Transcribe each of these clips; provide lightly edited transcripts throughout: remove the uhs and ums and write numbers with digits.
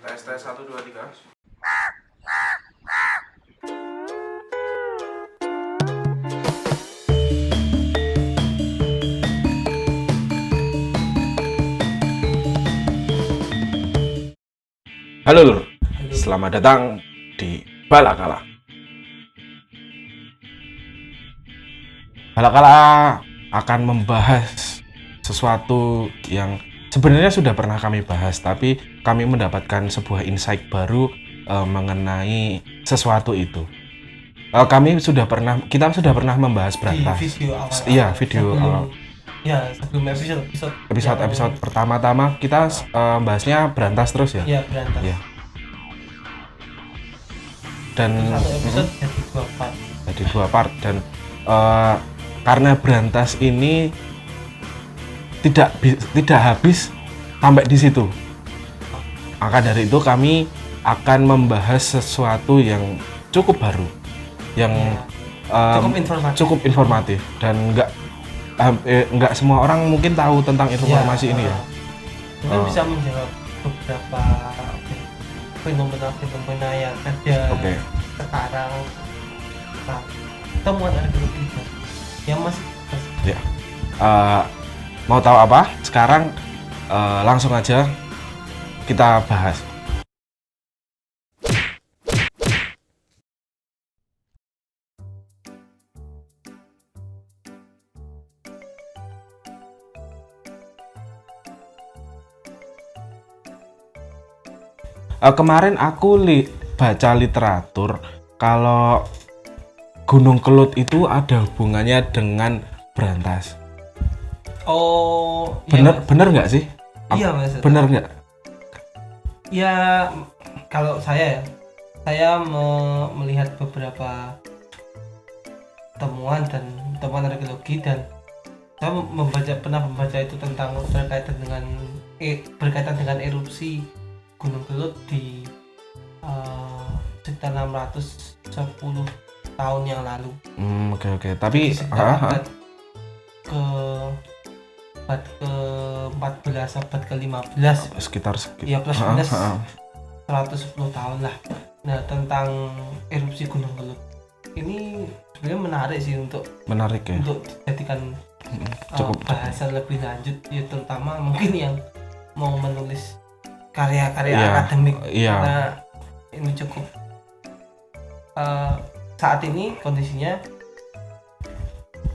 Tes tes 1 2 3. Halo Lur, selamat datang di Balakala. Balakala akan membahas sesuatu yang sebenarnya sudah pernah kami bahas, tapi kami mendapatkan sebuah insight baru mengenai sesuatu itu. Kita sudah pernah membahas berantas. Di video awal. Iya, video awal. Ya, sebelum Episode pertama-tama kita bahasnya berantas terus ya. Iya, berantas. Iya. Dan Satu episode jadi 2 part. Dan karena berantas ini tidak habis sampai di situ. Maka dari itu kami akan membahas sesuatu yang cukup baru, yang cukup informatif dan nggak semua orang mungkin tahu tentang informasi ini ya. Mungkin bisa menjawab beberapa fenomena yang ada sekarang. Nah, temuan arkeologi yang masih ya. Mau tahu apa? Sekarang langsung aja kita bahas. Kemarin aku baca literatur kalau Gunung Kelut itu ada hubungannya dengan berantas. Oh, bener nggak sih? Iya mas. Bener nggak? Ya, kalau saya melihat beberapa temuan arkeologi dan saya pernah membaca itu tentang berkaitan dengan erupsi Gunung Kelut di sekitar 610 tahun yang lalu. Oke. Tapi abad ke-14 abad ke-15 sekitar ya plus minus 110 tahun lah. Nah, tentang erupsi Gunung Kelut ini sebenarnya menarik ya untuk dijadikan bahasan lebih lanjut ya, terutama mungkin yang mau menulis karya-karya akademik. Nah, ini cukup saat ini kondisinya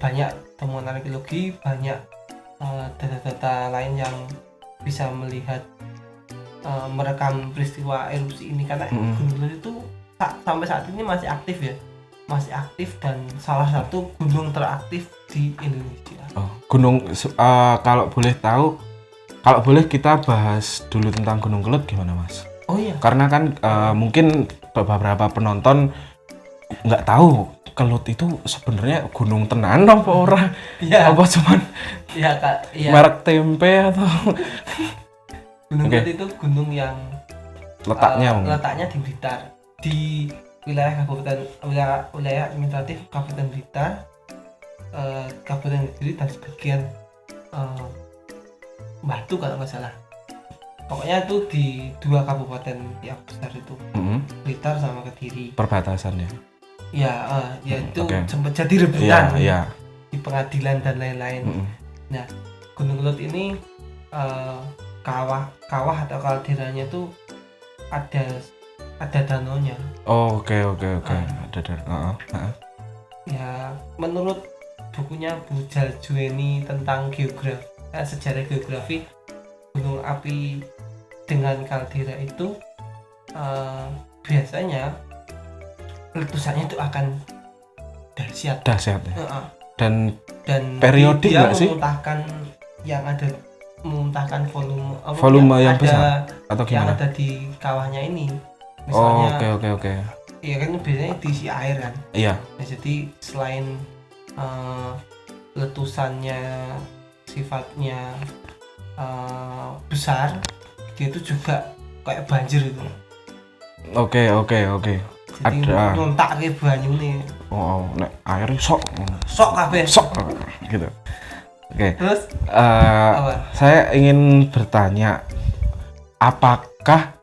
banyak temuan arkeologi, banyak data-data lain yang bisa melihat merekam peristiwa erupsi ini, karena Gunung Kelut itu sampai saat ini masih aktif dan salah satu gunung teraktif di Indonesia. Kalau boleh kita bahas dulu tentang Gunung Kelut gimana Mas? Oh iya. Karena kan mungkin beberapa penonton nggak tahu Kelut itu sebenarnya gunung tenan apa ora? Iya. Apa cuman merek tempe atau? Gunung Kelut itu gunung yang letaknya di Blitar, di wilayah administratif Kabupaten Blitar, Kabupaten Kediri dan sebagian Batu kalau nggak salah. Pokoknya itu di 2 kabupaten yang besar itu, Blitar sama Kediri. Perbatasannya. Itu sempat jadi rebutan di pengadilan dan lain-lain. Nah, Gunung Kelut ini kawah atau kalderanya itu ada danaunya. Oke. Ada Ya, menurut bukunya Bu Jaljueni tentang sejarah geografi, gunung api dengan kaldera itu biasanya letusannya itu akan dahsyat ya. Dan periodik dia nggak sih? memuntahkan volume yang besar atau gimana? Yang ada di kawahnya ini. Misalnya, oke. Iya kan biasanya diisi air kan. Iya. Nah, jadi selain letusannya sifatnya besar, dia itu juga kayak banjir itu. Oke. Jadi nontak ke banyu nih. Nek air sok kabeh. Gitu. Oke. Terus saya ingin bertanya, apakah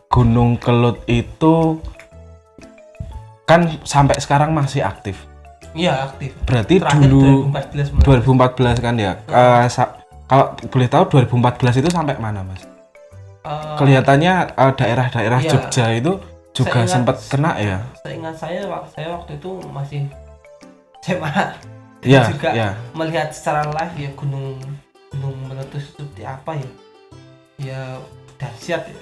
Gunung Kelut itu kan sampai sekarang masih aktif. Iya, aktif. Berarti Terakhir dulu 2014 kan ya. Kalau boleh tahu 2014 itu sampai mana, Mas? Kelihatannya daerah-daerah iya. Jogja itu juga sempat kena ya. Seingat saya waktu itu masih SMA. Iya, juga iya. melihat secara live ya gunung meletus seperti apa ya. Ya dahsyat ya.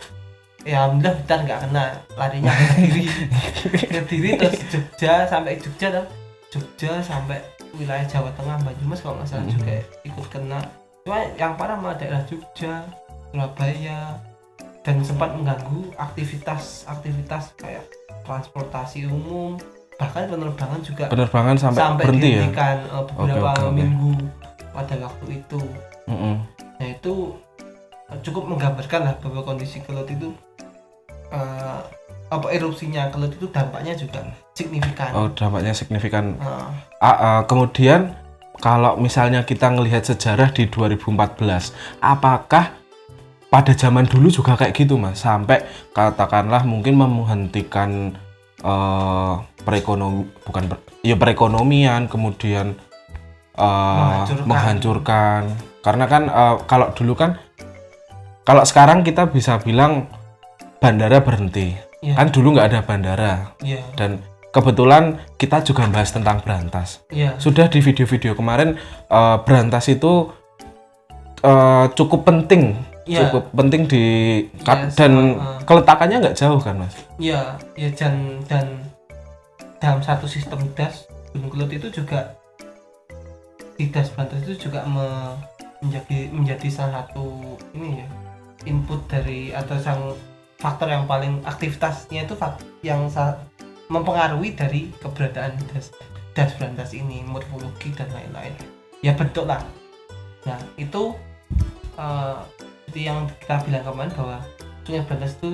Ya alhamdulillah bentar nggak kena, larinya ke Kediri terus Jogja sampai wilayah Jawa Tengah, Banyumas kalau nggak salah juga ikut kena. Cuma yang parah malah daerah Jogja, Surabaya, dan sempat mengganggu aktivitas kayak transportasi umum, bahkan penerbangan sampai berhenti ya. dihentikan beberapa minggu pada waktu itu. Nah itu cukup menggambarkan lah bahwa kondisi Kelut itu erupsinya Kelut itu dampaknya juga signifikan. Oh, dampaknya signifikan. Kemudian kalau misalnya kita ngelihat sejarah di 2014, apakah pada zaman dulu juga kayak gitu, Mas? Sampai katakanlah mungkin menghentikan perekonomian, kemudian menghancurkan. Karena kan kalau dulu kan, kalau sekarang kita bisa bilang bandara berhenti. Yeah. Kan dulu nggak ada bandara. Yeah. Dan kebetulan kita juga bahas tentang Brantas. Yeah. Sudah di video-video kemarin, Brantas itu cukup penting. Yeah. Cukup penting dan keletakannya nggak jauh kan, Mas? Iya, dan dalam satu sistem das, Gunung Kelut itu juga di das Brantas itu juga menjadi salah satu input dari atau faktor yang paling aktivitasnya itu yang mempengaruhi dari keberadaan das Brantas ini, morfologi dan lain-lain. Ya bentuk lah. Nah itu seperti yang kita bilang kemarin bahwa Sungai Brantas itu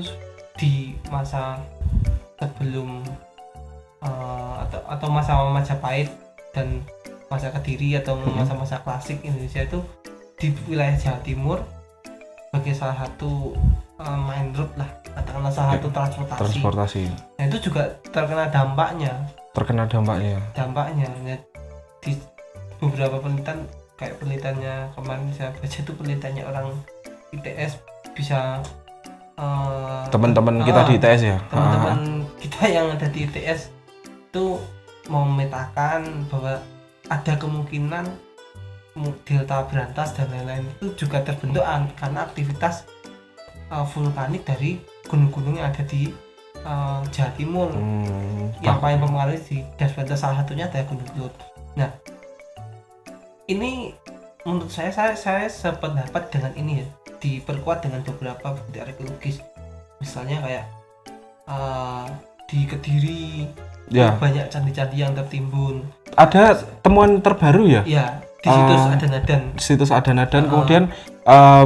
di masa sebelum atau masa Majapahit dan masa Kediri atau masa-masa klasik Indonesia itu di wilayah Jawa Timur sebagai salah satu main road lah, katakanlah salah satu transportasi. Nah itu juga terkena dampaknya. Ya, di beberapa penelitian kayak penelitiannya kemarin saya baca itu penelitiannya orang ITS bisa teman-teman kita di ITS ya. Teman-teman kita yang ada di ITS itu memetakan bahwa ada kemungkinan delta Brantas dan lain-lain itu juga terbentuk karena aktivitas vulkanik dari gunung-gunung yang ada di Jawa Timur. Yang paling mempengaruhi di das Brantas salah satunya adalah Gunung Kelut. Nah, ini menurut saya sependapat dengan ini ya, diperkuat dengan beberapa bukti arkeologis. Misalnya kayak di Kediri ya, banyak candi-candi yang tertimbun. Ada temuan terbaru ya? Iya, di situs Adanadan. Kemudian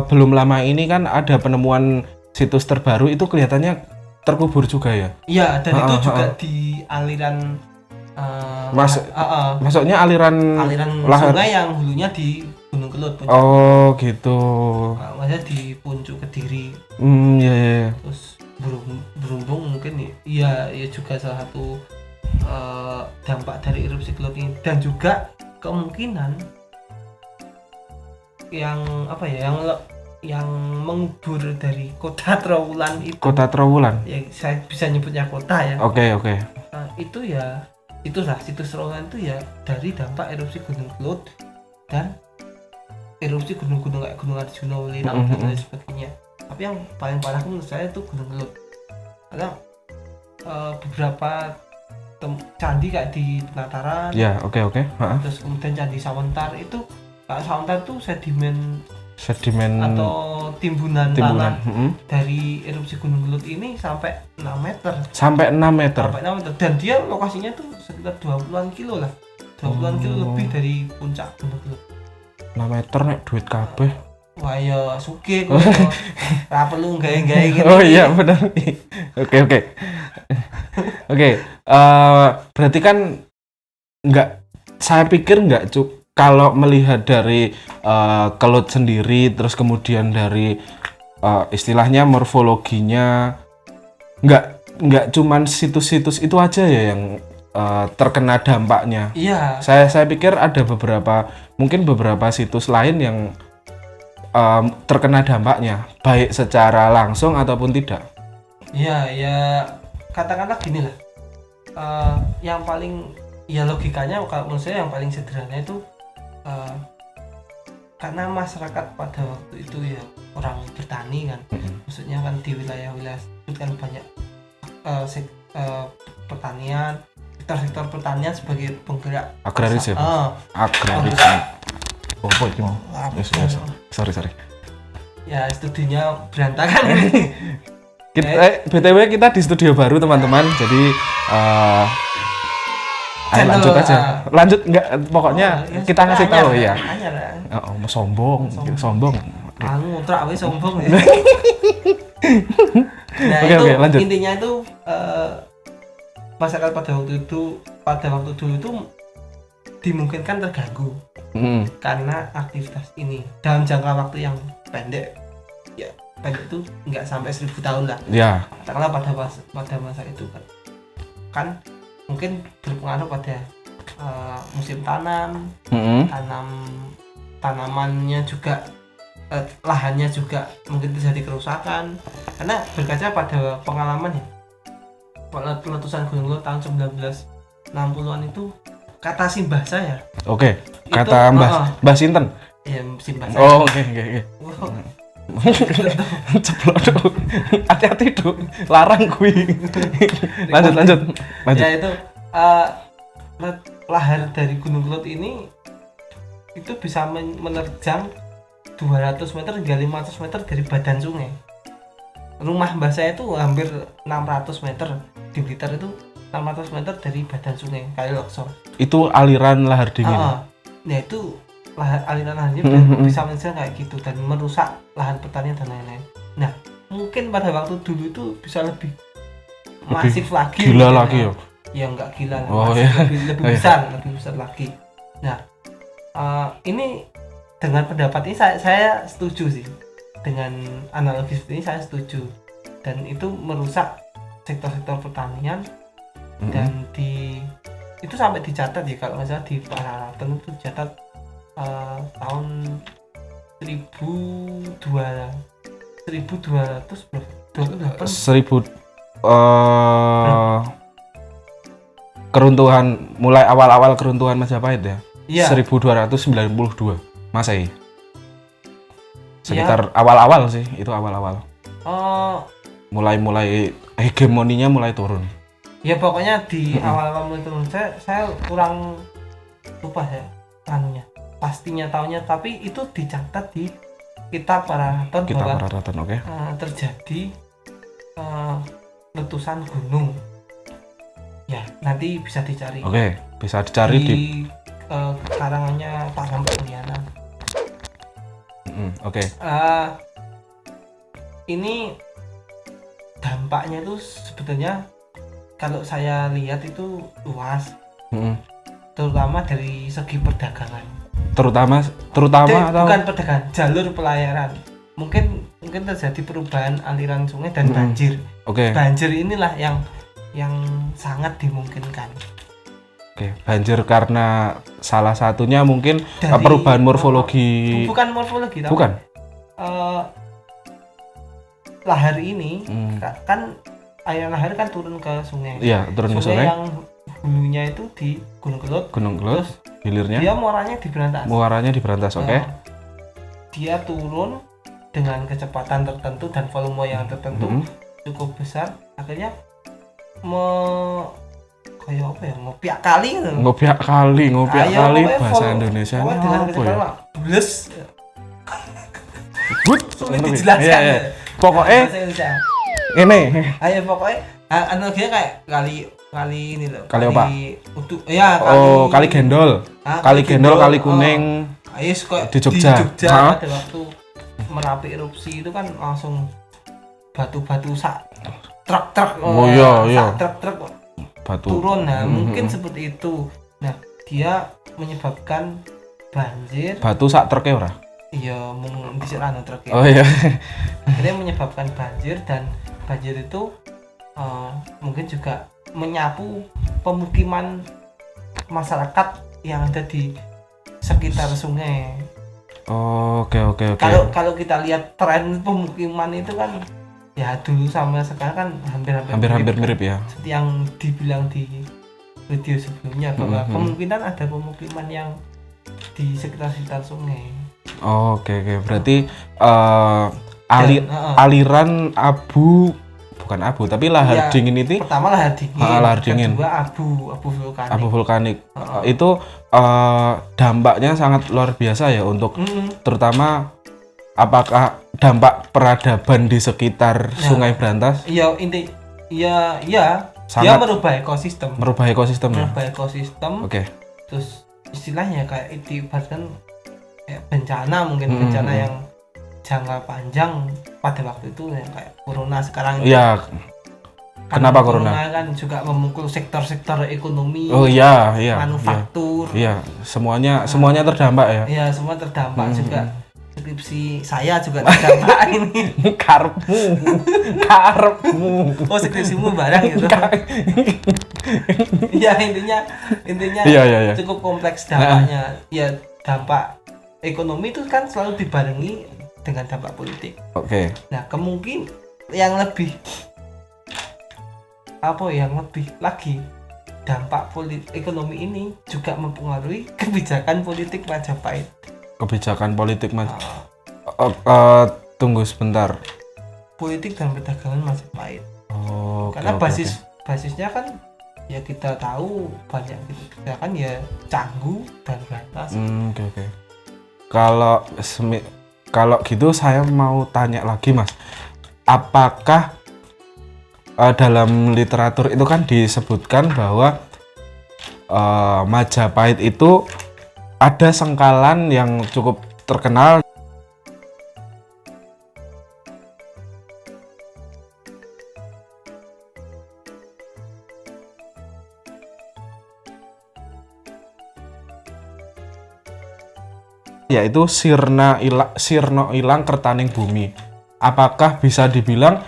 belum lama ini kan ada penemuan situs terbaru, itu kelihatannya terkubur juga ya? Iya, dan itu juga di aliran maksudnya aliran sungai yang hulunya di Gunung Kelut. Oh gitu. Maksudnya di puncak Kediri. Iya. Terus Berumbung mungkin ya juga salah satu dampak dari erupsi Kelut ini, dan juga kemungkinan yang mengubur dari kota Trowulan itu. Kota Trowulan. Ya saya bisa nyebutnya kota ya. Oke. Itu ya situs Trowulan itu ya dari dampak erupsi Gunung Kelut dan erupsi gunung-gunung kayak Gunung Arjuna, Welirang dan lain sebagainya. Tapi yang paling parah menurut saya itu Gunung Kelut. Karena beberapa candi kayak di Penataran. Ya, oke. Terus kemudian candi Sawentar itu, Sawentar itu sedimen atau timbunan tanah dari erupsi Gunung Kelut ini sampai 6 meter. Sampai 6 meter. Dan dia lokasinya tuh sekitar 20-an kilo lah. 20-an kilo lebih dari puncak Gunung Kelut. 6 meter nek duit kabeh. Wah ya sugih kok. Ora perlu gawe-gawe gitu. Oh iya benar. Oke. Berarti kan saya pikir kalau melihat dari Kelut sendiri, terus kemudian dari istilahnya morfologinya, nggak cuman situs-situs itu aja ya yang terkena dampaknya. Iya. Saya pikir ada mungkin beberapa situs lain yang terkena dampaknya, baik secara langsung ataupun tidak. Iya, ya katakanlah gini lah. Yang paling ya logikanya kalau menurut saya yang paling sederhana itu karena masyarakat pada waktu itu ya orang bertani kan, maksudnya kan di wilayah-wilayah itu kan banyak pertanian, sektor pertanian sebagai penggerak agraris ya. Agraris. Oh, apa itu? Sorry. Ya studinya berantakan ini. BTW kita di studio baru teman-teman, jadi ayo lanjut aja. Lanjut enggak, pokoknya kita ngasih tahu ya. Mau sombong. Ngontrak wis sombong ya. Nah, Oke, lanjut. Intinya itu masyarakat pada waktu dulu itu dimungkinkan terganggu karena aktivitas ini dalam jangka waktu yang pendek. Ya, pendek itu nggak sampai 1000 tahun lah. Ya. Katakanlah pada masa itu kan mungkin berpengaruh pada musim tanam, tanamannya juga, lahannya juga mungkin terjadi kerusakan. Karena berkaca pada pengalaman ya, letusan Gunung Kelud tahun 1960-an itu kata simbah saya. Oke, kata Mbah Sinten. Iya, simbah saya. Oh, oke. Ceplok dong. Hati-hati dong. Larang kui. Lanjut. Ya itu lahar dari Gunung Kelud ini itu bisa menerjang 200 meter hingga 500 meter dari badan sungai. Rumah mbah saya itu hampir 600 meter di Blitar, itu 600 meter dari badan sungai Kali Loksor. Itu aliran lahar dingin. Nah itu aliran lahar dingin bisa menerjang kayak gitu dan merusak lahan pertanian dan lain-lain. Nah mungkin pada waktu dulu itu bisa lebih masif lagi. Gila lagi ya? Ya nggak gila, lebih besar lagi. Nah ini dengan pendapat ini saya setuju sih, dengan analogi ini saya setuju, dan itu merusak sektor-sektor pertanian. Dan itu sampai dicatat ya kalau nggak salah di Pararaton itu dicatat tahun 1200 keruntuhan, mulai awal-awal keruntuhan Majapahit ya. Iya. 1292 Masehi. Sekitar awal-awal sih, itu awal-awal. Mulai hegemoninya mulai turun. Ya pokoknya di awal-awal mulai turun. Saya kurang lupa ya pastinya tahunnya, tapi itu dicatat di Kitab Pararaton bahwa terjadi letusan gunung. Ya, nanti bisa dicari. Bisa dicari di karangannya Pak Sampak Liana. Ini dampaknya itu sebetulnya kalau saya lihat itu luas, terutama dari segi perdagangan. Terutama atau bukan perdagangan, jalur pelayaran. Mungkin terjadi perubahan aliran sungai dan banjir. Banjir inilah yang sangat dimungkinkan. Banjir karena salah satunya mungkin dari perubahan morfologi. Bukan morfologi, tapi bukan. Lahar ini kan air lahar kan turun ke sungai. Iya, turun ke sungai. Yang hulunya itu di Gunung Kelud. Terus hilirnya dia muaranya di Berantas. Dia turun dengan kecepatan tertentu dan volume yang tertentu cukup besar, akhirnya ngopiak kali bahasa Indonesia dengan kecepatan bles. Sulit dijelaskan. Pokoknya ini. Pokoknya analoginya kayak kali ini loh. Kali apa? Kali Gendol. Kali Gendol, Kali Kuning. Di Jogja. Pada waktu Merapi erupsi itu kan langsung batu-batu sak truk-truk. Truk-truk batu turun. Nah, mungkin seperti itu. Nah, dia menyebabkan banjir. Batu sak truk ora? Iya, dhisik ana truk. Oh iya. Dia menyebabkan banjir, dan banjir itu mungkin juga menyapu pemukiman masyarakat yang ada di sekitar sungai. Oke. Kalau kita lihat tren pemukiman itu kan ya dulu sama sekarang kan hampir mirip ya. Seperti yang dibilang di video sebelumnya bahwa kemungkinan ada pemukiman yang di sekitar sungai. Oke. Berarti aliran abu, bukan abu tapi lahar dingin itu. Pertama lahar dingin. Kedua abu vulkanik. Itu dampaknya sangat luar biasa ya untuk terutama apakah dampak peradaban di sekitar Sungai Brantas? Iya, dia merubah ekosistem. Merubah ekosistem. Oke. Terus istilahnya kayak ibaratkan bencana, bencana yang jangka panjang pada waktu itu ya, kayak corona sekarang. Iya. Kenapa corona? Kan juga memukul sektor-sektor ekonomi. Iya. Manufaktur. Iya, semuanya terdampak ya. Iya, semua terdampak juga. Skripsi saya juga terdampak ini. Karepmu. Oh, skripsimu barang gitu. Iya, intinya iya. cukup kompleks dampaknya. Ya, dampak ekonomi itu kan selalu dibarengi dengan dampak politik. Oke. Nah, kemungkinan yang lebih lagi dampak ekonomi ini juga mempengaruhi kebijakan politik Majapahit. Tunggu sebentar. Politik dan perdagangan Majapahit. Karena basisnya kan ya kita tahu banyak kita kan ya Canggu dan Brantas. Oke. Kalau gitu saya mau tanya lagi Mas, apakah dalam literatur itu kan disebutkan bahwa Majapahit itu ada sengkalan yang cukup terkenal yaitu Sirna Ilang Kertaning Bumi. Apakah bisa dibilang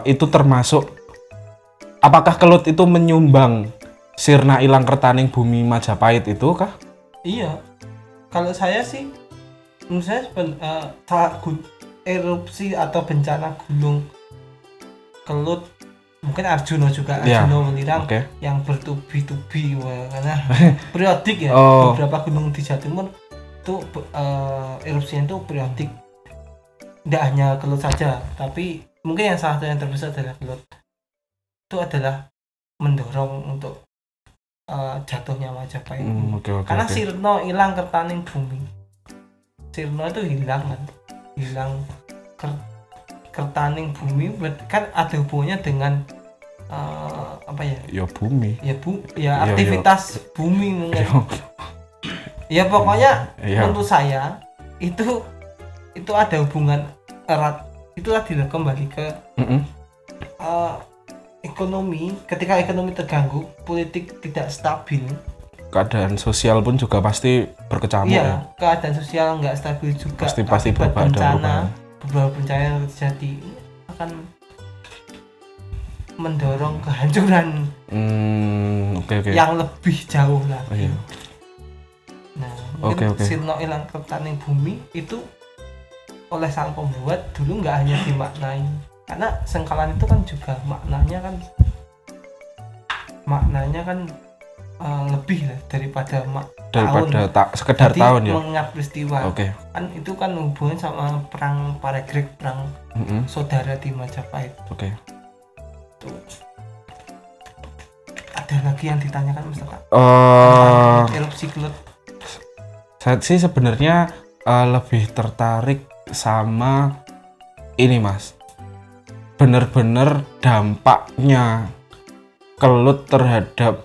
itu termasuk, apakah Kelut itu menyumbang Sirna Ilang Kertaning Bumi Majapahit itu kah? Iya, kalau saya sih menurut saya erupsi atau bencana gunung Kelut, mungkin Arjuna Welirang yang bertubi-tubi karena periodik ya. Beberapa gunung di Jawa Timur itu erupsinya itu periodik, tidak hanya Kelut saja, tapi mungkin yang salah satu yang terbesar adalah Kelut. Itu adalah mendorong untuk jatuhnya Majapahit. Karena Sirna Ilang Kertaning Bumi, Sirna itu hilang Kertaning Bumi kan ada hubungannya dengan bumi. Aktivitas bumi mungkin. Ya pokoknya untuk saya itu ada hubungan erat. Itulah kembali ke ekonomi. Ketika ekonomi terganggu, politik tidak stabil, keadaan sosial pun juga pasti berkecamuk. Iya, keadaan sosial nggak stabil juga. Pasti bencana. Beberapa bencana yang terjadi akan mendorong kehancuran yang lebih jauh lagi. Nah, mungkin Sirna Ilang Kertaning Bumi itu oleh sang pembuat dulu nggak hanya dimaknai, karena sengkalan itu kan juga maknanya kan lebih lah daripada sekedar tahun ya. Mengingat peristiwa. Kan itu kan hubungan sama perang Paregreg, perang saudara di Majapahit. Tuh. Ada lagi yang ditanyakan Mas Kak? Erupsi Kelut. Saya sih sebenarnya lebih tertarik sama ini Mas, bener-bener dampaknya Kelut terhadap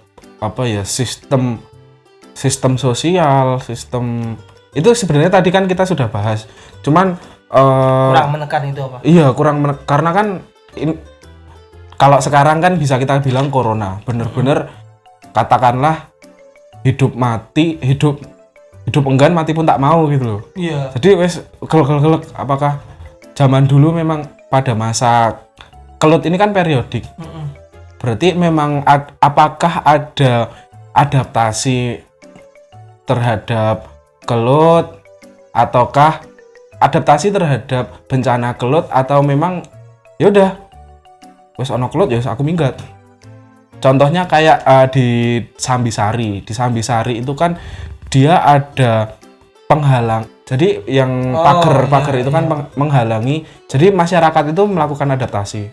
sistem sosial, sistem itu sebenarnya tadi kan kita sudah bahas, cuman kurang menekan itu apa? Iya, karena kan kalau sekarang kan bisa kita bilang corona, bener-bener katakanlah hidup enggan mati pun tak mau gitu loh. Iya. Jadi wes gelek apakah zaman dulu memang pada masa Kelut ini kan periodik. berarti memang apakah ada adaptasi terhadap kelut ataukah adaptasi terhadap bencana kelut atau memang ya udah wes ono kelut ya aku minggat. Contohnya kayak di Sambisari itu kan dia ada penghalang. Jadi yang pagar itu kan menghalangi. Jadi masyarakat itu melakukan adaptasi.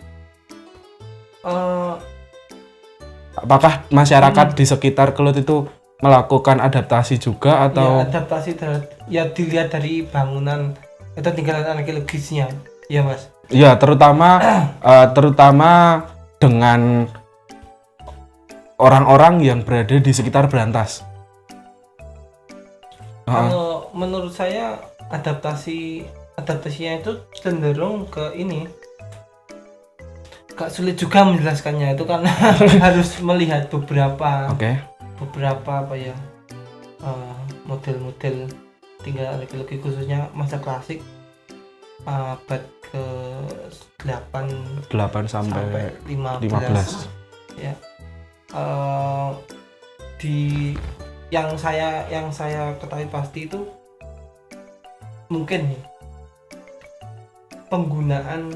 Apakah masyarakat di sekitar kelut itu melakukan adaptasi juga atau? Ya, adaptasi ya dilihat dari bangunan atau tinggalan arkeologisnya, ya Mas. Ya, terutama dengan orang-orang yang berada di sekitar Brantas. Kalau menurut saya adaptasinya itu cenderung ke ini. Gak sulit juga menjelaskannya itu karena harus melihat beberapa apa ya model-model tinggalan arkeologi khususnya masa klasik abad ke-8 sampai 15 ya. Di yang saya ketahui pasti itu mungkin penggunaan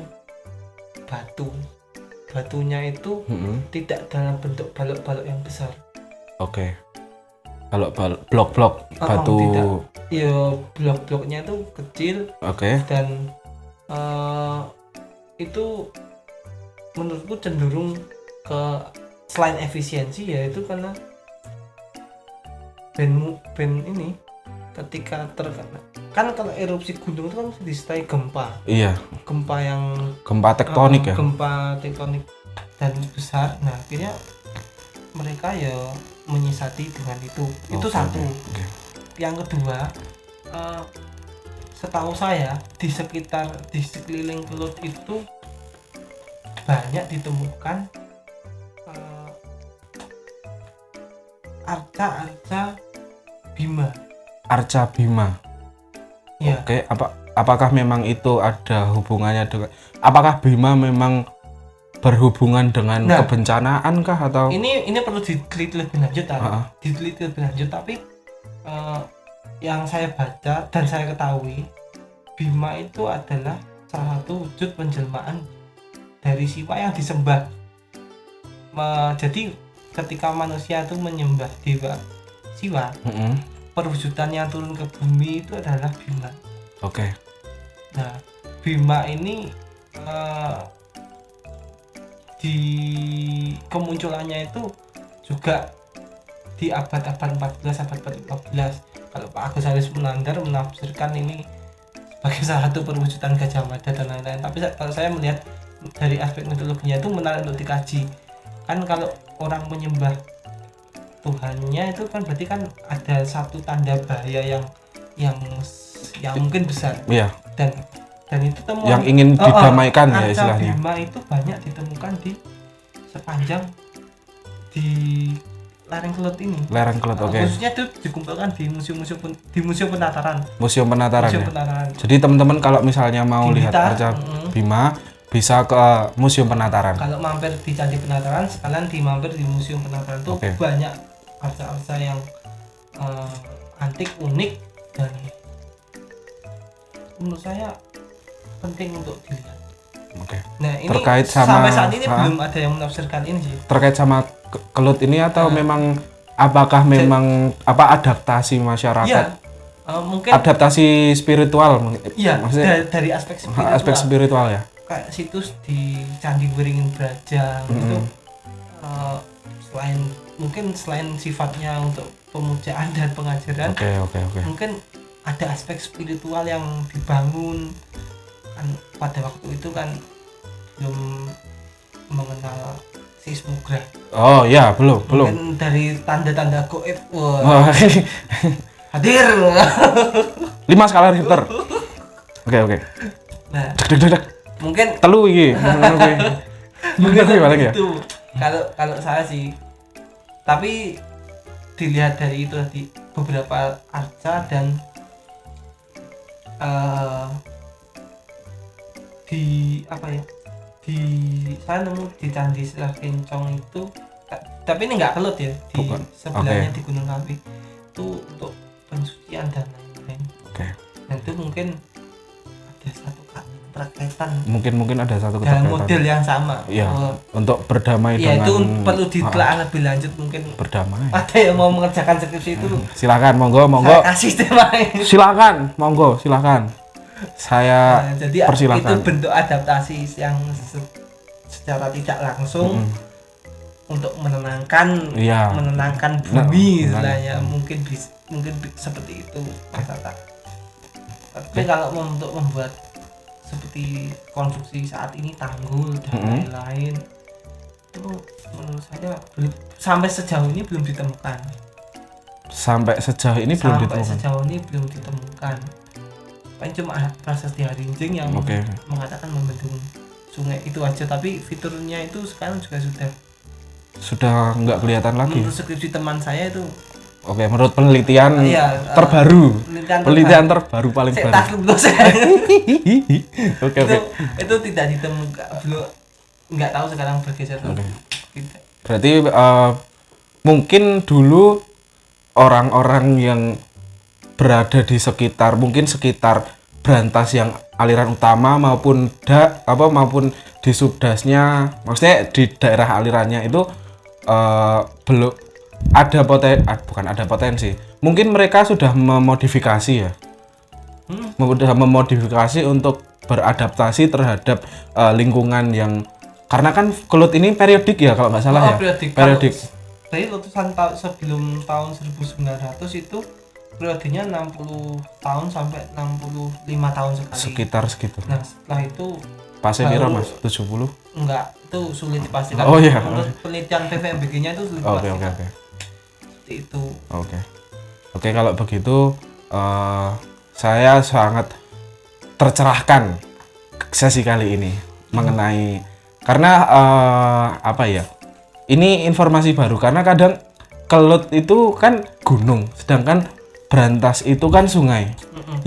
batunya itu tidak dalam bentuk balok-balok yang besar. Kalau blok-blok batu tidak. Ya blok-bloknya itu kecil. Dan itu menurutku cenderung ke selain efisiensi ya itu karena band ini ketika terkena kan kalau erupsi gunung itu kan disertai gempa. Iya. Gempa tektonik ya. Gempa tektonik dan besar. Nah akhirnya mereka ya menyiasati dengan itu. Itu satu. Yang kedua, setahu saya di sekeliling kelut itu banyak ditemukan arca Bima. Ya. Apakah memang itu ada hubungannya dengan? Apakah Bima memang berhubungan dengan kebencanaan kah atau? Ini perlu diteliti lebih lanjut, tapi yang saya baca dan saya ketahui Bima itu adalah salah satu wujud penjelmaan dari Siwa yang disembah. Jadi ketika manusia itu menyembah dewa Siwa, perwujudan yang turun ke bumi itu adalah Bima. Nah, Bima ini di kemunculannya itu juga di abad-abad 14, abad 15. Kalau Pak Agus Haris Munandar menafsirkan ini sebagai salah satu perwujudan Gajah Mada dan lain-lain. Tapi kalau saya melihat dari aspek mitologinya itu menarik untuk dikaji. Kan kalau orang menyembah Tuhannya itu kan berarti kan ada satu tanda bahaya yang mungkin besar. Iya. Dan itu temuan yang ingin didamaikan ya istilahnya. Bima itu banyak ditemukan di sepanjang di lereng Kelut ini. Lereng Kelut, khususnya itu dikumpulkan di Museum Penataran. Museum Penataran. Jadi teman-teman kalau misalnya mau lihat arca Bima bisa ke Museum Penataran. Kalau mampir di Candi Penataran sekalian mampir di Museum Penataran itu banyak arca-arca yang antik, unik dan menurut saya penting untuk dilihat. Nah ini terkait sampai saat ini belum ada yang menafsirkan ini sih. Terkait sama Kelut ini atau memang apakah memang adaptasi masyarakat? Ya, mungkin adaptasi spiritual. Iya, dari aspek spiritual. Aspek spiritual ya. Kayak situs di Candi Wiringin Brajang itu selain sifatnya untuk pemujaan dan pengajaran. Mungkin ada aspek spiritual yang dibangun kan pada waktu itu kan belum mengenal seismograf. Oh ya, belum. Mungkin dari tanda-tanda gaib. Hadir. 5 skala Richter. Oke. Nah, mungkin telu iki. Mungkin itu. Kalau saya sih. Tapi dilihat dari itu tadi beberapa arca dan di saya nemu di Candi Selah Kencong itu, tapi ini nggak kelut ya, di Bukan. sebelahnya di Gunung Kawi itu untuk pensucian dan lain-lain. Dan itu mungkin ada satu keterkaitan, mungkin ada satu dalam keterkaitan model yang sama. Iya, untuk berdamai Ya dengan itu perlu ditelaah lebih lanjut, mungkin berdamai. ada yang mau mengerjakan skripsi itu. Silakan, monggo. Saya kasih temanya. Silakan, monggo, silakan. Saya Jadi persilakan. itu bentuk adaptasi yang secara tidak langsung untuk menenangkan Iya. menenangkan bumi istilahnya, mungkin seperti itu kata. Tapi kalau untuk membuat seperti konstruksi saat ini tanggul dan lain-lain itu menurut saya sampai sejauh ini belum ditemukan. Sampai sejauh ini belum ditemukan. Paling cuma Prasasti Harinjing yang mengatakan membendung sungai itu aja, tapi fiturnya itu sekarang juga sudah nggak kelihatan lagi. Menurut skripsi teman saya itu. Menurut penelitian terbaru. Penelitian terbaru paling baru. Itu tidak ditemukan, belum, nggak tahu sekarang bergeser. Tidak. Berarti mungkin dulu orang-orang yang berada di sekitar Brantas yang aliran utama maupun di subdasnya, maksudnya di daerah alirannya itu belum ada potensi. Mungkin mereka sudah memodifikasi ya. Memodifikasi untuk beradaptasi terhadap lingkungan yang, karena kan kelut ini periodik ya kalau nggak salah periodik. Jadi letusan sebelum tahun 1900 itu periodenya 60 tahun sampai 65 tahun sekali. Sekitar segitu. Nah, setelah itu pasnya piro Mas? 70? Enggak, itu sulit dipastikan. Menurut penelitian PVMBG-nya itu sulit dipastikan. Seperti itu. Oke, kalau begitu saya sangat tercerahkan sesi kali ini mengenai, karena ini informasi baru, karena kadang kelut itu kan gunung, sedangkan Brantas itu kan sungai.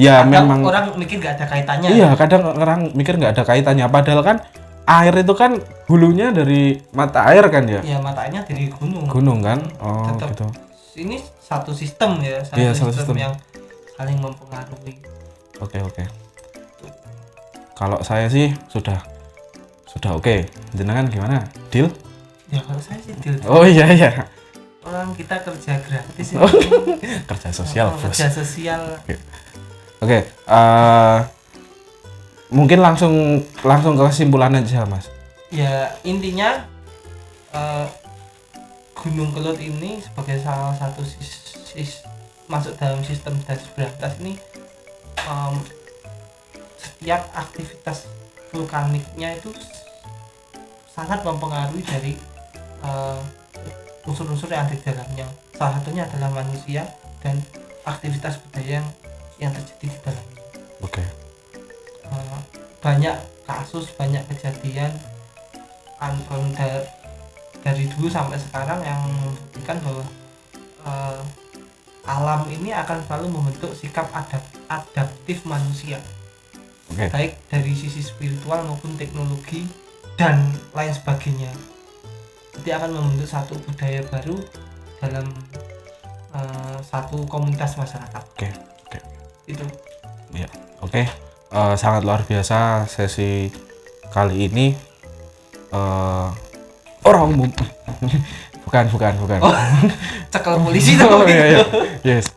Ya kadang memang orang mikir nggak ada kaitannya. Iya, kadang orang mikir nggak ada kaitannya, padahal kan air itu kan hulunya dari mata air kan ya? Iya, mata airnya dari gunung. Gunung kan? Tetap, gitu. Ini satu sistem ya, satu sistem yang saling mempengaruhi. Oke. Kalau saya sih sudah oke. Jenengan gimana? Deal? Ya kalau saya sih deal. Oh iya. Orang kita kerja gratis ya. Kerja sosial. Kerja sosial. Oke. Mungkin langsung ke kesimpulan aja Mas. Ya intinya Gunung Kelut ini sebagai salah satu masuk dalam sistem das Brantas ini, setiap aktivitas vulkaniknya itu sangat mempengaruhi dari unsur-unsur yang ada di dalamnya. Salah satunya adalah manusia dan aktivitas budaya yang terjadi di dalamnya. Banyak kasus, banyak kejadian dari dulu sampai sekarang yang membuktikan bahwa alam ini akan selalu membentuk sikap adaptif manusia, baik dari sisi spiritual maupun teknologi dan lain sebagainya. Jadi akan membentuk satu budaya baru dalam satu komunitas masyarakat. Itu. Ya, sangat luar biasa sesi kali ini. Orang umum. bukan. Oh, cekel polisi tuh. Iya. Yes.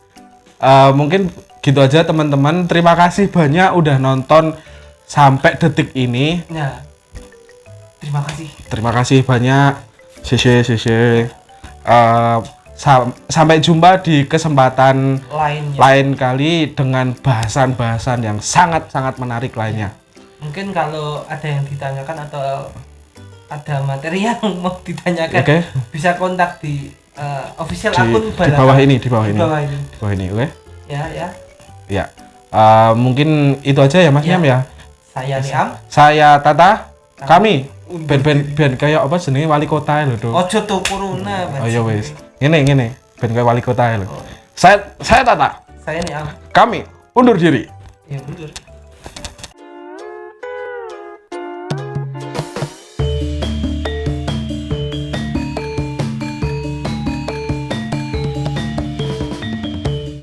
Mungkin gitu aja teman-teman. Terima kasih banyak udah nonton sampai detik ini. Ya. Terima kasih. Terima kasih banyak. Sese. Sampai jumpa di kesempatan lain kali dengan bahasan-bahasan yang sangat-sangat menarik lainnya. Mungkin kalau ada yang ditanyakan atau ada materi yang mau ditanyakan, bisa kontak di official akun di bawah ini. Di bawah ini, oke? Ya. Mungkin itu aja ya Mas Niam ya. Saya Niam. Saya Tata. Kami ben kayak apa jenenge wali kota lho tuh. Ojo tuh corona. Oh ya wis. Ngene ben kayak wali kota lho. Saya Tata. Saya Niam. Kami undur diri. Ya undur.